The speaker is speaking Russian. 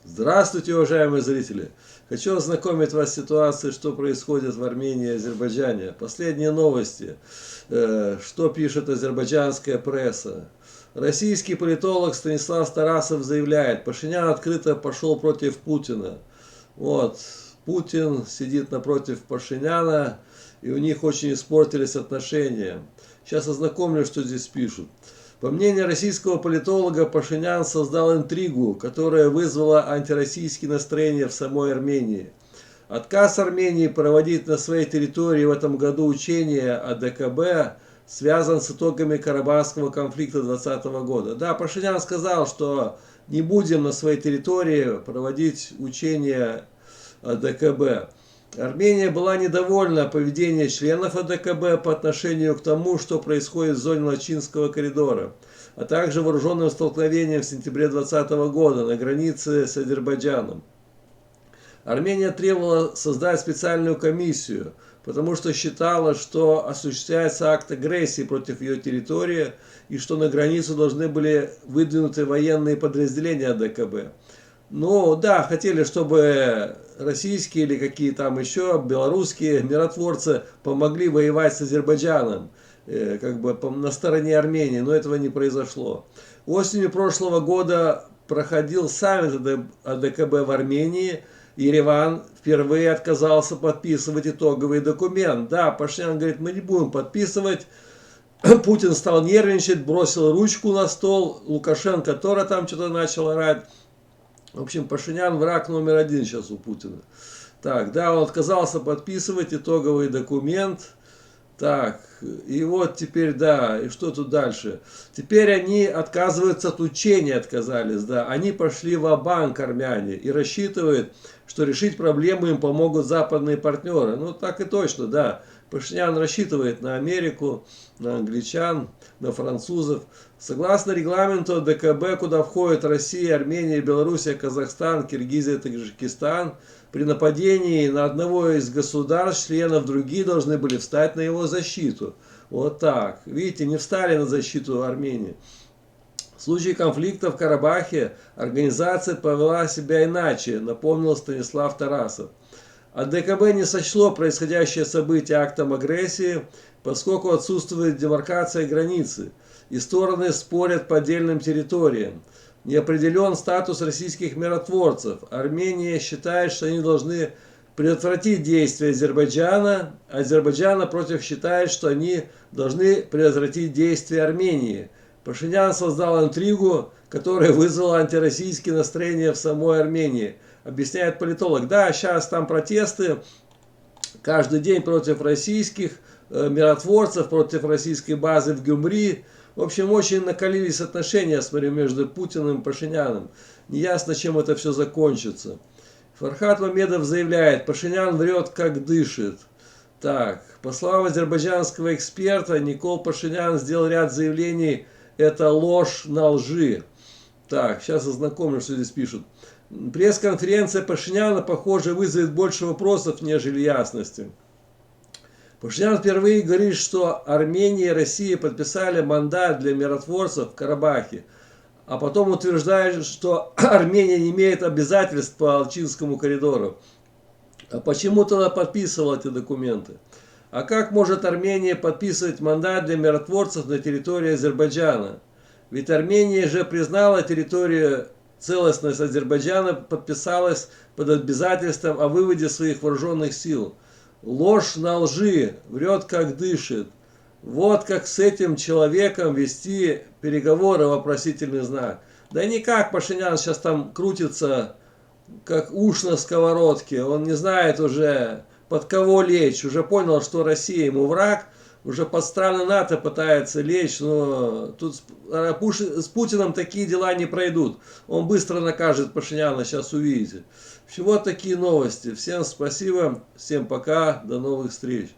Здравствуйте, уважаемые зрители! Хочу ознакомить вас с ситуацией, что происходит в Армении и Азербайджане. Последние новости. Что пишет азербайджанская пресса. Российский политолог Станислав Тарасов заявляет, Пашинян открыто пошел против Путина. Вот, Путин сидит напротив Пашиняна, и у них очень испортились отношения. Сейчас ознакомлю, что здесь пишут. По мнению российского политолога, Пашинян создал интригу, которая вызвала антироссийские настроения в самой Армении. Отказ Армении проводить на своей территории в этом году учения АДКБ связан с итогами Карабахского конфликта 2020 года. Да, Пашинян сказал, что не будем на своей территории проводить учения АДКБ. Армения была недовольна поведением членов АДКБ по отношению к тому, что происходит в зоне Лачинского коридора, а также вооруженным столкновением в сентябре 2020 года на границе с Азербайджаном. Армения требовала создать специальную комиссию, потому что считала, что осуществляется акт агрессии против ее территории и что на границу должны были выдвинуты военные подразделения АДКБ. Ну да, хотели, чтобы российские или какие там еще белорусские миротворцы помогли воевать с Азербайджаном, как бы на стороне Армении, но этого не произошло. Осенью прошлого года проходил саммит АДКБ в Армении. Ереван впервые отказался подписывать итоговый документ. Да, Пашинян говорит, мы не будем подписывать. Путин стал нервничать, бросил ручку на стол. Лукашенко тоже там что-то начал орать. В общем, Пашинян враг номер один сейчас у Путина. Так, да, он отказался подписывать итоговый документ. Так, и вот теперь, да, и что тут дальше? Теперь они отказываются от учения, отказались, да. Они пошли ва-банк, армяне, и рассчитывают, что решить проблему им помогут западные партнеры. Ну, так и точно, да. Пашинян рассчитывает на Америку, на англичан, на французов. Согласно регламенту АДКБ, куда входят Россия, Армения, Белоруссия, Казахстан, Киргизия, Таджикистан, при нападении на одного из государств, членов другие должны были встать на его защиту. Вот так. Видите, не встали на защиту Армении. В случае конфликта в Карабахе организация повела себя иначе, напомнил Станислав Тарасов. АДКБ не сочло происходящее событие актом агрессии, поскольку отсутствует демаркация границы, и стороны спорят по отдельным территориям. Не определен статус российских миротворцев. Армения считает, что они должны предотвратить действия Азербайджана. Азербайджан, напротив, считает, что они должны предотвратить действия Армении. Пашинян создал интригу, которая вызвала антироссийские настроения в самой Армении. Объясняет политолог. Да, сейчас там протесты каждый день против российских миротворцев, против российской базы в Гюмри. В общем, очень накалились отношения, смотрю, между Путиным и Пашиняном. Неясно, чем это все закончится. Фархад Мамедов заявляет, Пашинян врет, как дышит. Так, по словам азербайджанского эксперта, Никол Пашинян сделал ряд заявлений, это ложь на лжи. Так, сейчас ознакомлю, что здесь пишут. Пресс-конференция Пашиняна, похоже, вызовет больше вопросов, нежели ясности. Пашинян впервые говорит, что Армения и Россия подписали мандат для миротворцев в Карабахе, а потом утверждает, что Армения не имеет обязательств по Алчинскому коридору. А почему тогда подписывала эти документы? А как может Армения подписывать мандат для миротворцев на территории Азербайджана? Ведь Армения же признала территорию, целостность Азербайджана, подписалась под обязательством о выводе своих вооруженных сил. Ложь на лжи, врет как дышит. Вот как с этим человеком вести переговоры, вопросительный знак. Да никак, Пашинян сейчас там крутится, как уж на сковородке. Он не знает уже, под кого лечь. Уже понял, что Россия ему враг. Уже под страны НАТО пытается лечь, но тут с Путиным такие дела не пройдут. Он быстро накажет Пашиняна, сейчас увидите. В общем, вот такие новости. Всем спасибо, всем пока, до новых встреч.